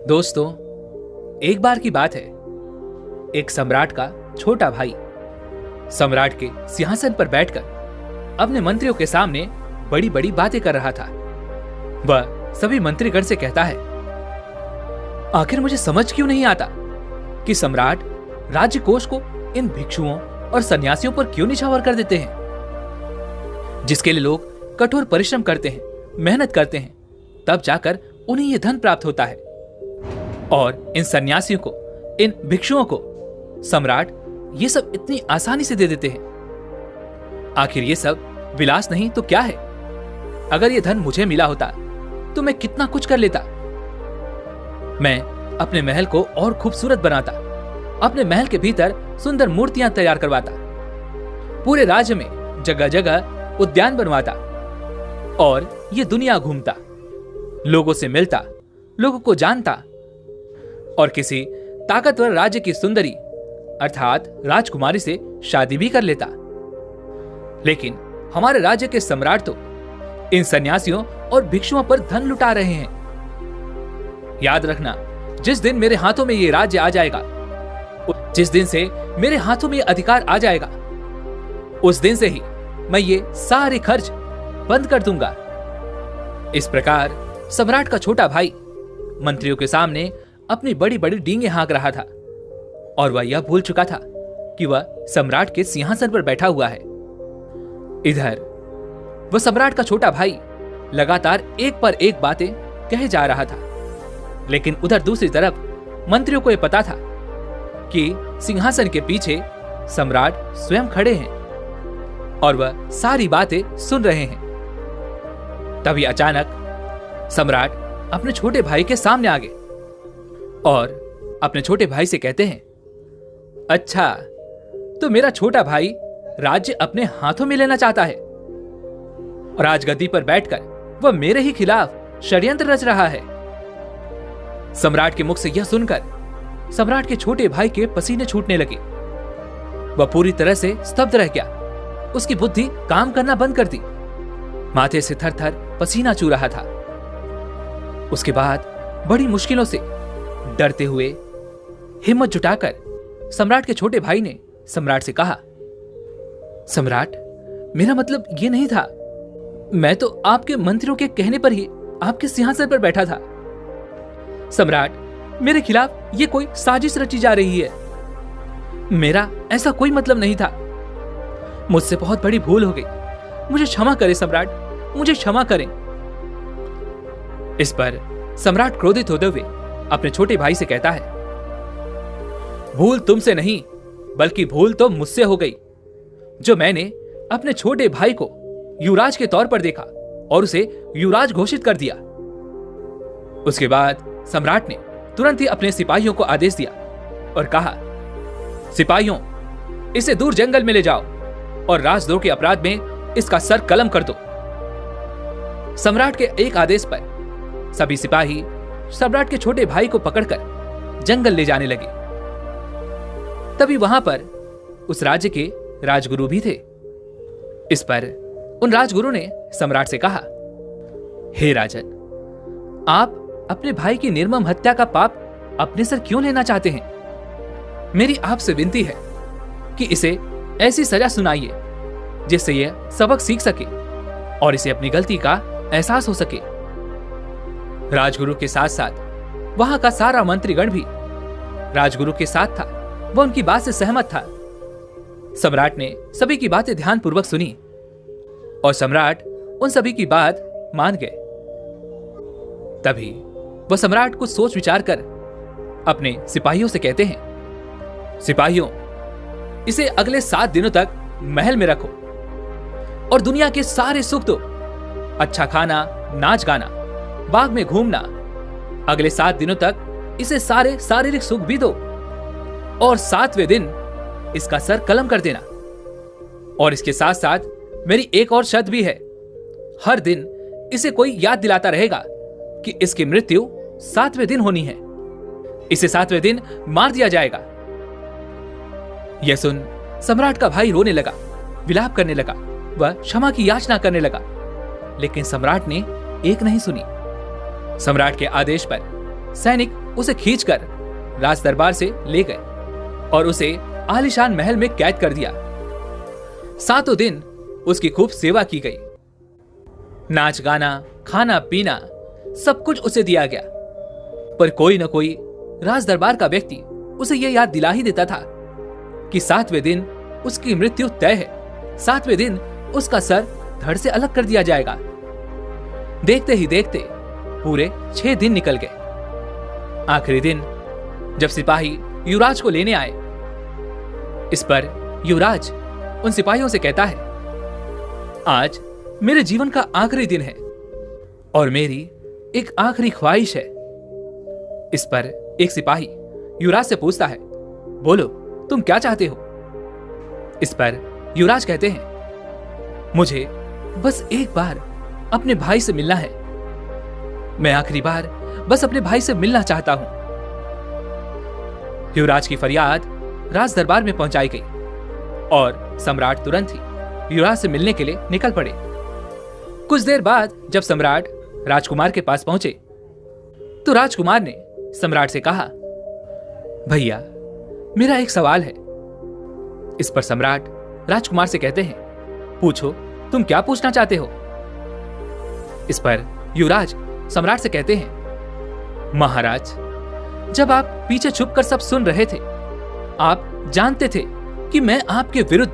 दोस्तों, एक बार की बात है। एक सम्राट का छोटा भाई सम्राट के सिंहासन पर बैठकर अपने मंत्रियों के सामने बड़ी बड़ी बातें कर रहा था। वह सभी मंत्रीगण से कहता है, आखिर मुझे समझ क्यों नहीं आता कि सम्राट राज्य कोष को इन भिक्षुओं और सन्यासियों पर क्यों निछावर कर देते हैं, जिसके लिए लोग कठोर परिश्रम करते हैं, मेहनत करते हैं, तब जाकर उन्हें यह धन प्राप्त होता है। और इन सन्यासियों को, इन भिक्षुओं को सम्राट ये सब इतनी आसानी से दे देते हैं। आखिर ये सब विलास नहीं तो क्या है? अगर ये धन मुझे मिला होता तो मैं कितना कुछ कर लेता। मैं अपने महल को और खूबसूरत बनाता, अपने महल के भीतर सुंदर मूर्तियां तैयार करवाता, पूरे राज्य में जगह जगह उद्यान बनवाता और ये दुनिया घूमता, लोगों से मिलता, लोगों को जानता और किसी ताकतवर राज्य की सुंदरी अर्थात राजकुमारी से शादी भी कर लेता। लेकिन हमारे राज्य के सम्राट तो इन सन्यासियों और भिक्षुओं पर धन लुटा रहे हैं। याद रखना, जिस दिन मेरे हाथों में ये राज्य आ जाएगा, जिस दिन से मेरे हाथों में ये अधिकार आ जाएगा, उस दिन से ही मैं ये सारे खर्च बंद कर दूंगा। इस प्रकार सम्राट का छोटा भाई मंत्रियों के सामने अपनी बड़ी बड़ी डींगे हाँक रहा था और वह यह भूल चुका था कि वह सम्राट के सिंहासन पर बैठा हुआ है। इधर वह सम्राट का छोटा भाई लगातार एक पर एक बातें कहे जा रहा था, लेकिन उधर दूसरी तरफ मंत्रियों को यह पता था कि सिंहासन के पीछे सम्राट स्वयं खड़े हैं और वह सारी बातें सुन रहे हैं। तभी अचानक सम्राट अपने छोटे भाई के सामने आ गए और अपने छोटे भाई से कहते हैं, अच्छा, तो मेरा छोटा भाई राज्य अपने हाथों में लेना चाहता है और राजगद्दी पर बैठकर वह मेरे ही खिलाफ षड्यंत्र रच रहा है। सम्राट के मुख से यह सुनकर सम्राट के छोटे भाई के पसीने छूटने लगे। वह पूरी तरह से स्तब्ध रह गया। उसकी बुद्धि काम करना बंद कर दी। माथे से थर थर पसीना चू रहा था। उसके बाद बड़ी मुश्किलों से, डरते हुए, हिम्मत जुटाकर सम्राट के छोटे भाई ने सम्राट से कहा, सम्राट, मेरा मतलब ये नहीं था। मैं तो आपके मंत्रियों के कहने पर ही आपके सिंहासन पर बैठा था। सम्राट, मेरे खिलाफ ये कोई साजिश रची जा रही है। मेरा ऐसा कोई मतलब नहीं था। मुझसे बहुत बड़ी भूल हो गई। मुझे क्षमा करें सम्राट, मुझे क्षमा करें। इस पर सम्राट क्रोधित होते हुए अपने छोटे भाई से कहता है, भूल तुमसे नहीं बल्कि भूल तो मुझसे हो गई, जो मैंने अपने छोटे भाई को युवराज के तौर पर देखा और उसे युवराज घोषित कर दिया। उसके बाद सम्राट ने तुरंत ही अपने सिपाहियों को आदेश दिया और कहा, सिपाहियों, इसे दूर जंगल में ले जाओ और राजद्रोह के अपराध में इसका सर कलम कर दो। सम्राट के एक आदेश पर सभी सिपाही सम्राट के छोटे भाई को पकड़कर जंगल ले जाने लगे। तभी वहां पर उस राज्य के राजगुरु भी थे। इस पर उन राजगुरु ने सम्राट से कहा, हे राजन, आप अपने भाई की निर्मम हत्या का पाप अपने सर क्यों लेना चाहते हैं? मेरी आपसे विनती है कि इसे ऐसी सजा सुनाइए जिससे यह सबक सीख सके और इसे अपनी गलती का एहसास हो सके। राजगुरु के साथ साथ वहां का सारा मंत्रीगण भी राजगुरु के साथ था। वह उनकी बात से सहमत था। सम्राट ने सभी की बातें ध्यानपूर्वक सुनी और सम्राट उन सभी की बात मान गए। तभी वह सम्राट को सोच विचार कर अपने सिपाहियों से कहते हैं, सिपाहियों, इसे अगले 7 दिनों तक महल में रखो और दुनिया के सारे सुख दो। अच्छा खाना, नाच गाना, बाग में घूमना। अगले 7 दिनों तक इसे सारे शारीरिक सुख भी दो और 7वें दिन इसका सर कलम कर देना। और इसके साथ साथ मेरी एक और शर्त भी है, हर दिन इसे कोई याद दिलाता रहेगा कि इसकी मृत्यु 7वें दिन होनी है। इसे 7वें दिन मार दिया जाएगा। यह सुन सम्राट का भाई रोने लगा, विलाप करने लगा, वह क्षमा की याचना करने लगा, लेकिन सम्राट ने एक नहीं सुनी। सम्राट के आदेश पर सैनिक उसे खींचकर राज दरबार से ले गए और उसे आलीशान महल में कैद कर दिया। 7 दिन उसकी खूब सेवा की गई। नाच गाना, खाना पीना सब कुछ उसे दिया गया, पर कोई न कोई राज दरबार का व्यक्ति उसे यह याद दिला ही देता था कि 7वें दिन उसकी मृत्यु तय है। 7वें दिन उसका सर धड़ से अलग कर दिया जाएगा। देखते ही देखते पूरे 6 दिन निकल गए। आखिरी दिन जब सिपाही युवराज को लेने आए, इस पर युवराज उन सिपाहियों से कहता है, आज मेरे जीवन का आखिरी दिन है और मेरी एक आखिरी ख्वाहिश है। इस पर एक सिपाही युवराज से पूछता है, बोलो तुम क्या चाहते हो? इस पर युवराज कहते हैं, मुझे बस एक बार अपने भाई से मिलना है। मैं आखिरी बार बस अपने भाई से मिलना चाहता हूं। युवराज की फरियाद राज दरबार में पहुंचाई गई और सम्राट तुरंत ही युवराज से मिलने के लिए निकल पड़े। कुछ देर बाद जब सम्राट राजकुमार के पास पहुंचे तो राजकुमार ने सम्राट से कहा, भैया मेरा एक सवाल है। इस पर सम्राट राजकुमार से कहते हैं, पूछो तुम क्या पूछना चाहते हो? इस पर युवराज सम्राट से कहते हैं, महाराज जब आप पीछे छुपकर सब सुन रहे थे, आप जानते थे कि मैं आपके विरुद्ध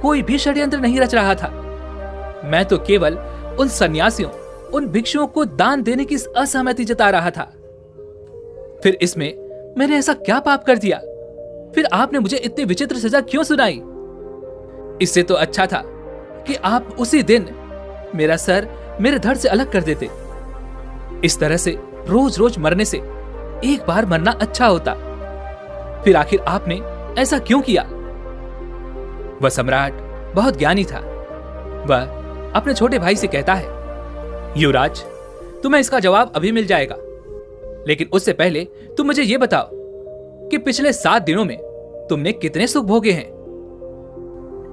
कोई भी षड्यंत्र नहीं रच रहा था। मैं तो केवल उन सन्यासियों, उन भिक्षुओं को दान देने की असहमति जता रहा था। फिर इसमें मैंने ऐसा क्या पाप कर दिया? फिर आपने मुझे इतनी विचित्र सजा क्यों सुनाई? इससे तो अच्छा था कि आप उसी दिन मेरा सर मेरे धड़ से अलग कर देते। इस तरह से रोज रोज मरने से एक बार मरना अच्छा होता। फिर आखिर आपने ऐसा क्यों किया? वह सम्राट बहुत ज्ञानी था। वह अपने छोटे भाई से कहता है, युवराज तुम्हें इसका जवाब अभी मिल जाएगा, लेकिन उससे पहले तुम मुझे यह बताओ कि पिछले 7 दिनों में तुमने कितने सुख भोगे हैं?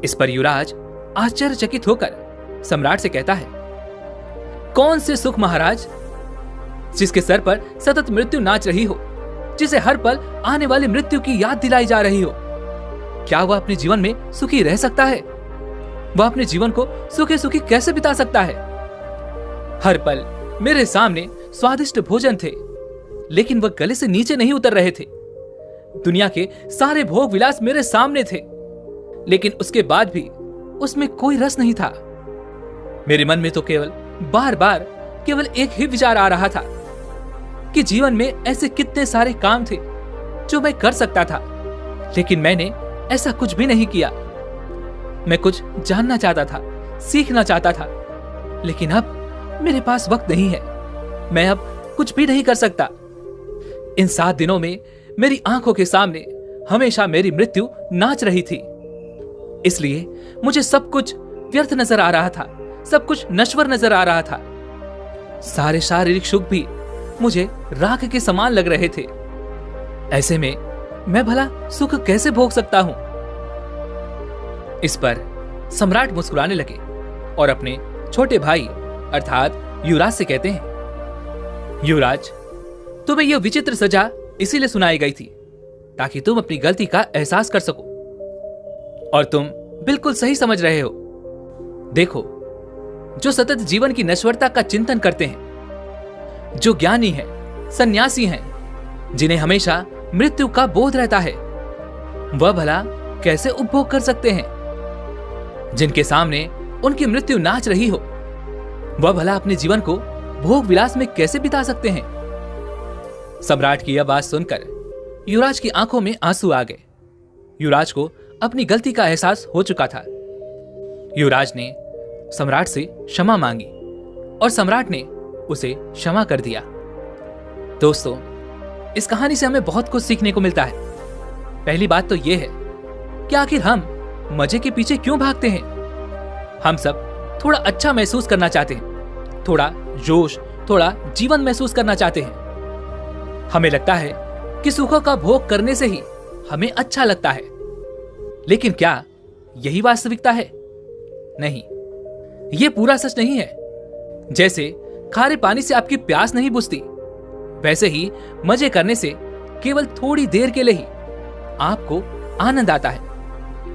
इस पर युवराज आश्चर्यचकित होकर सम्राट से कहता है, कौन से सुख महाराज? जिसके सर पर सतत मृत्यु नाच रही हो, जिसे हर पल आने वाली मृत्यु की याद दिलाई जा रही हो। क्या वह अपने जीवन में सुखी रह सकता है? वह अपने जीवन को सुखी सुखी कैसे बिता सकता है? हर पल मेरे सामने स्वादिष्ट भोजन थे, लेकिन वह गले से नीचे नहीं उतर रहे थे। दुनिया के सारे भोग विलास मेरे सामने थे, लेकिन उसके बाद भी उसमें कोई रस नहीं था। मेरे मन में तो बार बार केवल एक ही विचार आ रहा था कि जीवन में ऐसे कितने सारे काम थे जो मैं कर सकता था, लेकिन मैंने ऐसा कुछ भी नहीं किया। मैं कुछ जानना चाहता था, सीखना चाहता था, लेकिन अब मेरे पास वक्त नहीं है। मैं अब कुछ भी नहीं कर सकता। इन 7 दिनों में मेरी आंखों के सामने हमेशा मेरी मृत्यु नाच रही थी। इसलिए मुझे सब कुछ व्यर्थ नजर आ रहा था, सब कुछ नश्वर नजर आ रहा था। सारे शारीरिक सुख भी मुझे राख के समान लग रहे थे। ऐसे में मैं भला सुख कैसे भोग सकता हूं? इस पर सम्राट मुस्कुराने लगे और अपने छोटे भाई अर्थात युवराज से कहते हैं, युवराज तुम्हें यह विचित्र सजा इसीलिए सुनाई गई थी ताकि तुम अपनी गलती का एहसास कर सको, और तुम बिल्कुल सही समझ रहे हो। देखो, जो सतत जीवन की नश्वरता का चिंतन करते हैं, जो ज्ञानी हैं, सन्यासी हैं, जिन्हें हमेशा मृत्यु का बोध रहता है, वह भला कैसे उपभोग कर सकते हैं? जिनके सामने उनकी मृत्यु नाच रही हो, वह भला अपने जीवन को भोग विलास में कैसे बिता सकते हैं? सम्राट की यह बात सुनकर युवराज की आंखों में आंसू आ गए। युवराज को अपनी गलती का एहसास हो चुका था। युवराज ने सम्राट से क्षमा मांगी और सम्राट ने उसे क्षमा कर दिया। दोस्तों, इस कहानी से हमें बहुत कुछ सीखने को मिलता है। पहली बात तो यह है कि आखिर हम मजे के पीछे क्यों भागते हैं? हम सब थोड़ा अच्छा महसूस करना चाहते हैं, थोड़ा जोश, थोड़ा जीवन महसूस करना चाहते हैं। हमें लगता है कि सुखों का भोग करने से ही हमें अच्छा लगता है, लेकिन क्या यही वास्तविकता है? नहीं, यह पूरा सच नहीं है। जैसे खारे पानी से आपकी प्यास नहीं बुझती, वैसे ही मजे करने से केवल थोड़ी देर के लिए ही आपको आनंद आता है,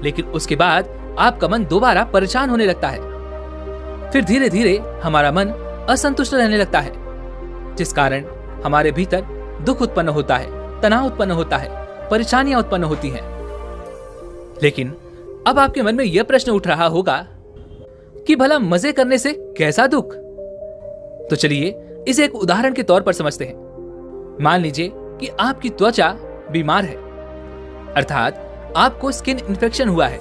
लेकिन उसके बाद आपका मन दोबारा परेशान होने लगता है। फिर धीरे धीरे हमारा मन असंतुष्ट रहने लगता है, जिस कारण हमारे भीतर दुख उत्पन्न होता है, तनाव उत्पन्न होता है, परेशानियां उत्पन्न होती हैं। लेकिन अब आपके मन में यह प्रश्न उठ रहा होगा कि भला मजे करने से कैसा दुख? तो चलिए इसे एक उदाहरण के तौर पर समझते हैं। मान लीजिए कि आपकी त्वचा बीमार है, अर्थात आपको स्किन इन्फेक्शन हुआ है,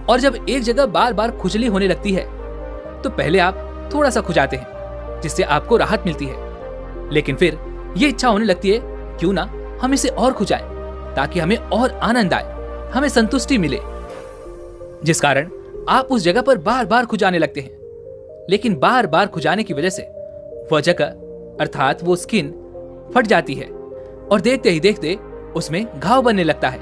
और जब एक जगह बार बार खुजली होने लगती है तो पहले आप थोड़ा सा खुजाते हैं, जिससे आपको राहत मिलती है। लेकिन फिर ये इच्छा होने लगती है, क्यों ना हम इसे और खुजाएं, ताकि हमें और आनंद आए, हमें संतुष्टि मिले, जिस कारण आप उस जगह पर बार बार खुजाने लगते हैं। लेकिन बार बार खुजाने की वजह से वह जगह अर्थात वो स्किन फट जाती है, और देखते ही देखते उसमें घाव बनने लगता है।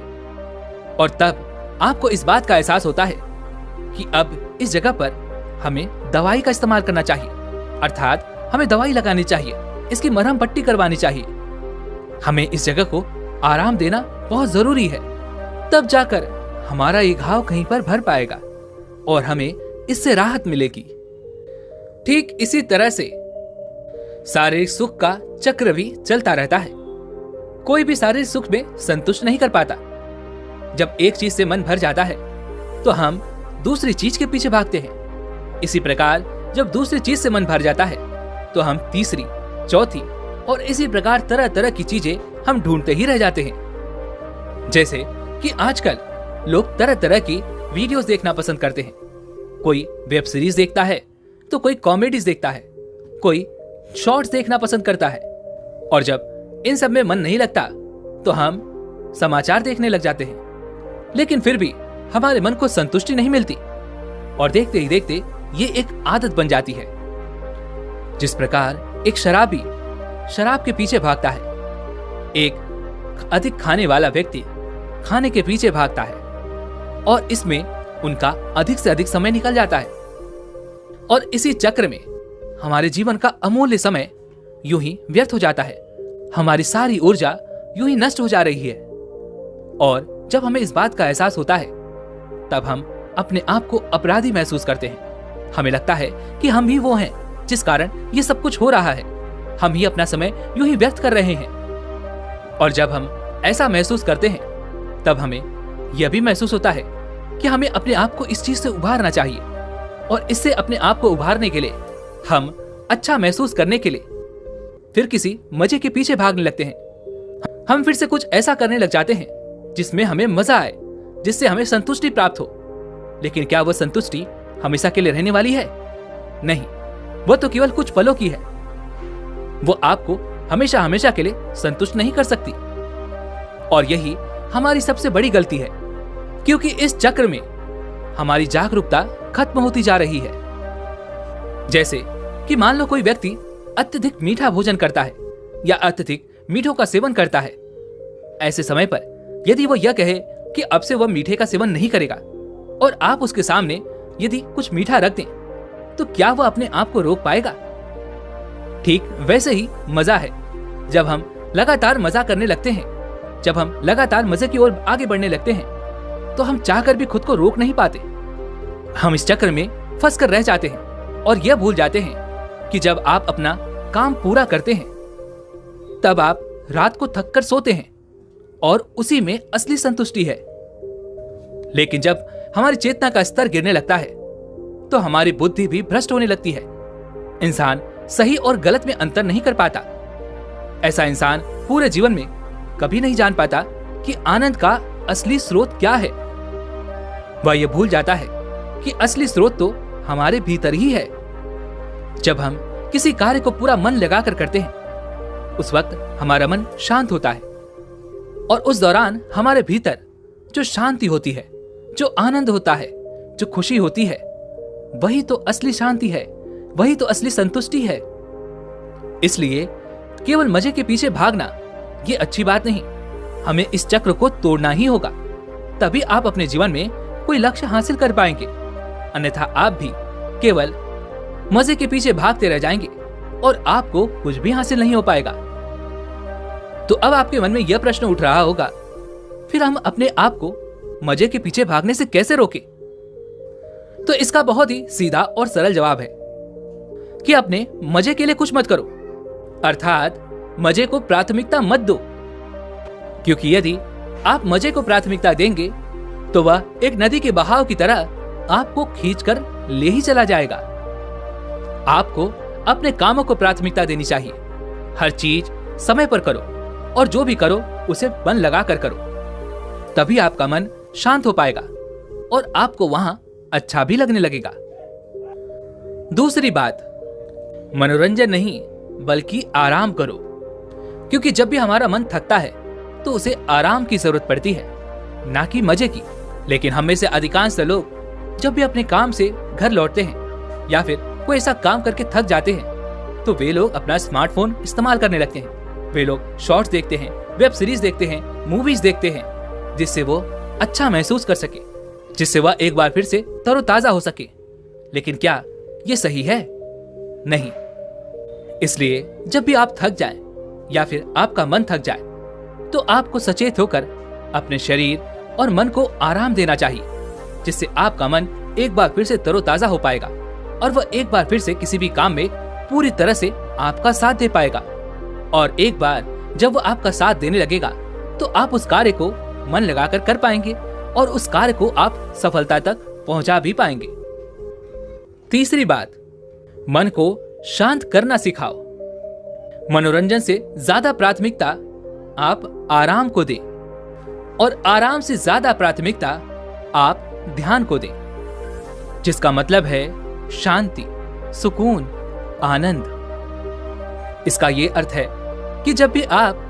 और तब आपको इस बात का एहसास होता है कि अब इस जगह पर हमें दवाई का इस्तेमाल करना चाहिए, अर्थात हमें दवाई लगानी चाहिए, इसकी मरहम पट्टी करवानी चाहिए, हमें इस जगह को आराम देना बहुत जरूरी है। तब जाकर हमारा ये घाव कहीं पर भर पाएगा और हमें इससे राहत मिलेगी। ठीक इसी तरह से शारीरिक सुख का चक्र भी चलता रहता है। कोई भी शारीरिक सुख में संतुष्ट नहीं कर पाता। जब एक चीज से मन भर जाता है तो हम दूसरी चीज के पीछे भागते हैं। इसी प्रकार जब दूसरी चीज से मन भर जाता है तो हम तीसरी, चौथी और इसी प्रकार तरह तरह की चीजें हम ढूंढते ही रह जाते हैं। जैसे कि आजकल लोग तरह तरह की वीडियोस देखना पसंद करते हैं। कोई वेब सीरीज देखता है तो कोई कॉमेडीज देखता है, कोई शॉर्ट्स देखना पसंद करता है, और जब इन सब में मन नहीं लगता तो हम समाचार देखने लग जाते हैं। लेकिन फिर भी हमारे मन को संतुष्टि नहीं मिलती, और देखते ही देखते ये एक आदत बन जाती है। जिस प्रकार एक शराबी शराब के पीछे भागता है, एक अधिक खाने वाला व्यक्ति खाने के पीछे भागता है, और इसमें उनका अधिक से अधिक समय निकल जाता है। और इसी चक्र में हमारे जीवन का अमूल्य समय यूं ही व्यर्थ हो जाता है। हमारी सारी ऊर्जा यूं ही नष्ट हो जा रही है। और जब हमें इस बात का एहसास होता है तब हम अपने आप को अपराधी महसूस करते हैं। हमें लगता है कि हम ही वो हैं जिस कारण ये सब कुछ हो रहा है, हम ही अपना समय यूं ही व्यर्थ कर रहे हैं। और जब हम ऐसा महसूस करते हैं तब हमें यह भी महसूस होता है कि हमें अपने आप को इस चीज से उभारना चाहिए, और इससे अपने आप को उभारने के लिए हम अच्छा महसूस करने के लिए फिर किसी मजे के पीछे भागने लगते हैं। हम फिर से कुछ ऐसा करने लग जाते हैं जिसमें हमें मजा आए, जिससे हमें संतुष्टि प्राप्त हो। लेकिन क्या वह संतुष्टि हमेशा के लिए रहने वाली है? नहीं, वह तो केवल कुछ पलों की है। वो आपको हमेशा हमेशा के लिए संतुष्ट नहीं कर सकती। और यही हमारी सबसे बड़ी गलती है, क्योंकि इस चक्र में हमारी जागरूकता खत्म होती जा रही है। जैसे कि मान लो कोई व्यक्ति अत्यधिक मीठा भोजन करता है या अत्यधिक मीठों का सेवन करता है। ऐसे समय पर यदि वो यह कहे कि अब से वह मीठे का सेवन नहीं करेगा, और आप उसके सामने यदि कुछ मीठा रख दें, तो क्या वह अपने आप को रोक पाएगा? ठीक वैसे ही मजा है। जब हम लगातार मजा करने लगते हैं, जब हम लगातार मजे की ओर आगे बढ़ने लगते हैं, तो हम चाहकर भी खुद को रोक नहीं पाते। हम इस चक्र में फंस कर रह जाते हैं और यह भूल जाते हैं कि जब आप अपना काम पूरा करते हैं तब आप रात को थक कर सोते हैं, और उसी में असली संतुष्टि है। लेकिन जब हमारी चेतना का स्तर गिरने लगता है तो हमारी बुद्धि भी भ्रष्ट होने लगती है। इंसान सही और गलत में अंतर नहीं कर पाता। ऐसा इंसान पूरे जीवन में कभी नहीं जान पाता कि आनंद का असली स्रोत क्या है। वह यह भूल जाता है कि असली स्रोत तो हमारे भीतर ही है। जब हम किसी कार्य को पूरा मन लगाकर करते हैं, उस वक्त हमारा मन शांत होता है, और उस दौरान हमारे भीतर जो शांति होती है, जो आनंद होता है, जो खुशी होती है, वही तो असली शांति है, वही तो असली संतुष्टि है। इसलिए केवल मजे के पीछे भागना ये अच्छी बात नहीं। हमें इस चक्र को तोड़ना ही होगा, तभी आप अपने जीवन में कोई लक्ष्य हासिल कर पाएंगे। अन्यथा आप भी केवल मजे के पीछे भागते रह जाएंगे और आपको कुछ भी हासिल नहीं हो पाएगा। तो अब आपके मन में यह प्रश्न उठ रहा होगा, फिर हम अपने आप को मजे के पीछे भागने से कैसे रोकें? तो इसका बहुत ही सीधा और सरल जवाब है कि अपने मजे के लिए कुछ मत करो, अर्थात मजे को प्राथमिकता मत दो। क्योंकि यदि आप मजे को प्राथमिकता देंगे तो वह एक नदी के बहाव की तरह आपको खींचकर ले ही चला जाएगा। आपको अपने कामों को प्राथमिकता देनी चाहिए। हर चीज समय पर करो और जो भी करो उसे मन लगाकर करो, तभी आपका मन शांत हो पाएगा और आपको वहां अच्छा भी लगने लगेगा। दूसरी बात, मनोरंजन नहीं बल्कि आराम करो। क्योंकि जब भी हमारा मन थकता है तो उसे आराम की जरूरत पड़ती है, ना कि मजे की। लेकिन हम में से अधिकांश लोग जब भी अपने काम से घर लौटते हैं या फिर कोई ऐसा काम करके थक जाते हैं तो वे लोग अपना स्मार्टफोन इस्तेमाल करने लगते हैं। वे लोग शॉर्ट्स देखते हैं, वेब सीरीज देखते हैं, मूवीज देखते हैं, जिससे वो अच्छा महसूस कर सके, जिससे वह एक बार फिर से तरोताजा हो सके। लेकिन क्या ये सही है? नहीं। इसलिए जब भी आप थक जाएं या फिर आपका मन थक जाए तो आपको सचेत होकर अपने शरीर और मन को आराम देना चाहिए, जिससे आपका मन एक बार फिर से तरोताजा हो पाएगा और वह एक बार फिर से किसी भी काम में पूरी तरह से आपका साथ दे पाएगा। और एक बार जब वह आपका साथ देने लगेगा तो आप उस कार्य को मन लगाकर कर पाएंगे और उस कार्य को आप सफलता तक पहुंचा भी पाएंगे। तीसरी बात, मन को शांत करना सिखाओ। मनोरंजन से ज्यादा प्राथमिकता आप आराम को दें और आराम से ज्यादा प्राथमिकता आप ध्यान को दें, जिसका मतलब है शांति, सुकून, आनंद। इसका ये अर्थ है कि जब भी आप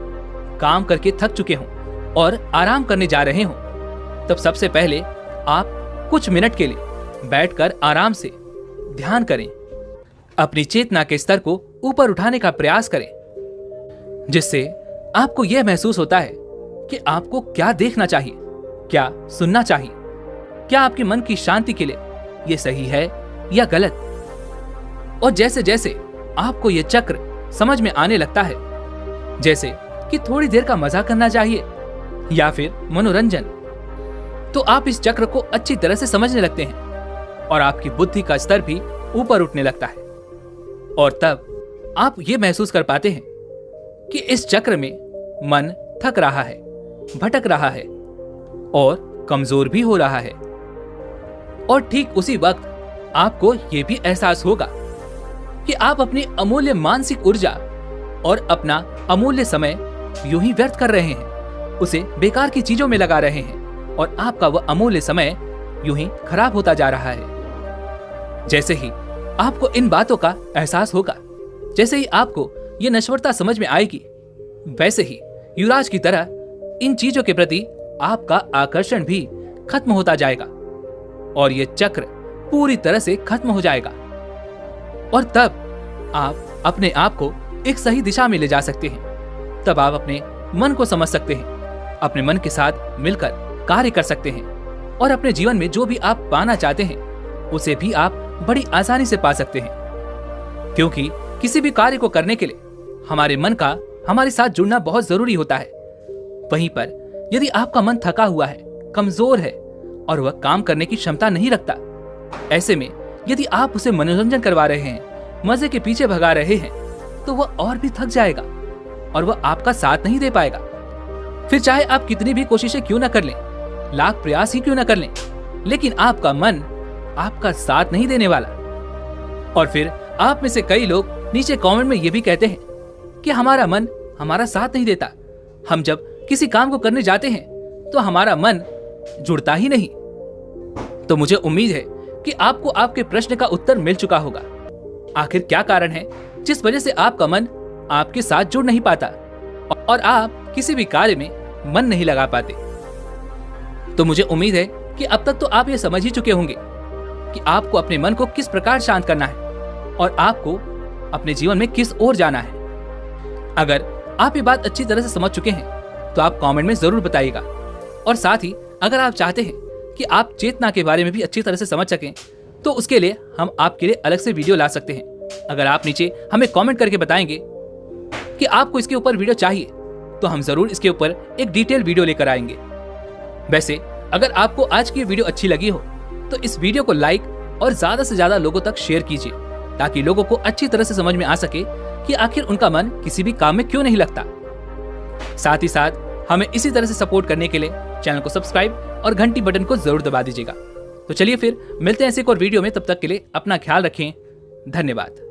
काम करके थक चुके हों और आराम करने जा रहे हों, तब सबसे पहले आप कुछ मिनट के लिए बैठकर आराम से ध्यान करें। अपनी चेतना के स्तर को ऊपर उठाने का प्रयास करें, जिससे आपको यह महसूस होता है कि आपको क्या देखना चाहिए, क्या सुनना चाहिए, क्या आपके मन की शांति के लिए यह सही है या गलत। और जैसे जैसे आपको यह चक्र समझ में आने लगता है, जैसे कि थोड़ी देर का मजा करना चाहिए या फिर मनोरंजन, तो आप इस चक्र को अच्छी तरह से समझने लगते हैं और आपकी बुद्धि का स्तर भी ऊपर उठने लगता है। और तब आप ये महसूस कर पाते हैं कि इस चक्र में मन थक रहा है, भटक रहा है और कमजोर भी हो रहा है। और ठीक उसी वक्त आपको यह भी एहसास होगा कि आप अपनी अमूल्य मानसिक ऊर्जा और अपना अमूल्य समय यूं ही व्यर्थ कर रहे हैं, उसे बेकार की चीजों में लगा रहे हैं और आपका वह अमूल्य समय यूं ही खराब होता जा रहा है। जैसे ही आपको इन बातों का एहसास होगा, जैसे ही आपको ये नश्वरता समझ में आएगी, वैसे ही युवराज की तरह इन चीजों के प्रति आपका आकर्षण भी खत्म होता जाएगा और ये चक्र पूरी तरह से खत्म हो जाएगा। और तब आप अपने आप को एक सही दिशा में ले जा सकते हैं। तब आप अपने मन को समझ सकते हैं, अपने मन के साथ मिलकर कार्य कर सकते हैं और अपने जीवन में जो भी आप पाना चाहते हैं उसे भी आप बड़ी आसानी से पा सकते हैं। क्योंकि किसी भी कार्य को करने के लिए हमारे मन का हमारे साथ जुड़ना बहुत जरूरी होता है। वहीं पर यदि आपका मन थका हुआ है, कमजोर है और वह काम करने की क्षमता नहीं रखता, ऐसे में यदि आप उसे मनोरंजन करवा रहे हैं, मजे के पीछे भगा रहे हैं, तो वह और भी थक जाएगा और वह आपका साथ नहीं दे पाएगा। फिर चाहे आप कितनी भी कोशिशें क्यों न कर लें, लाख प्रयास ही क्यों न कर लें, लेकिन आपका मन आपका साथ नहीं देने वाला। और फिर आप में से कई लोग नीचे कमेंट में ये भी कहते हैं कि हमारा मन हमारा साथ नहीं देता, हम जब किसी काम को करने जाते हैं तो हमारा मन जुड़ता ही नहीं। तो मुझे उम्मीद है कि आपको आपके प्रश्न का उत्तर मिल चुका होगा। आखिर क्या कारण है जिस वजह से आपका मन आपके साथ जुड़ नहीं पाता और आप किसी भी कार्य में मन नहीं लगा पाते। तो मुझे उम्मीद है कि अब तक तो आप ये समझ ही चुके होंगे कि आपको अपने मन को किस प्रकार शांत करना है और आपको अपने जीवन में किस ओर जाना है। अगर आप ये बात अच्छी तरह से समझ चुके हैं तो आप कमेंट में जरूर बताइएगा। और साथ ही अगर आप चाहते हैं कि आप चेतना के बारे में भी अच्छी तरह से समझ सकें तो उसके लिए हम आपके लिए अलग से वीडियो ला सकते हैं। अगर आप नीचे हमें कमेंट करके बताएंगे कि आपको इसके ऊपर वीडियो चाहिए तो हम जरूर इसके ऊपर एक डिटेल वीडियो लेकर आएंगे। वैसे अगर आपको आज की वीडियो अच्छी लगी हो तो इस वीडियो को लाइक और ज्यादा से ज्यादा लोगों तक शेयर कीजिए, ताकि लोगों को अच्छी तरह से समझ में आ सके कि आखिर उनका मन किसी भी काम में क्यों नहीं लगता। साथ ही साथ हमें इसी तरह से सपोर्ट करने के लिए चैनल को सब्सक्राइब और घंटी बटन को जरूर दबा दीजिएगा। तो चलिए फिर मिलते हैं ऐसे एक और वीडियो में, तब तक के लिए अपना ख्याल रखें। धन्यवाद।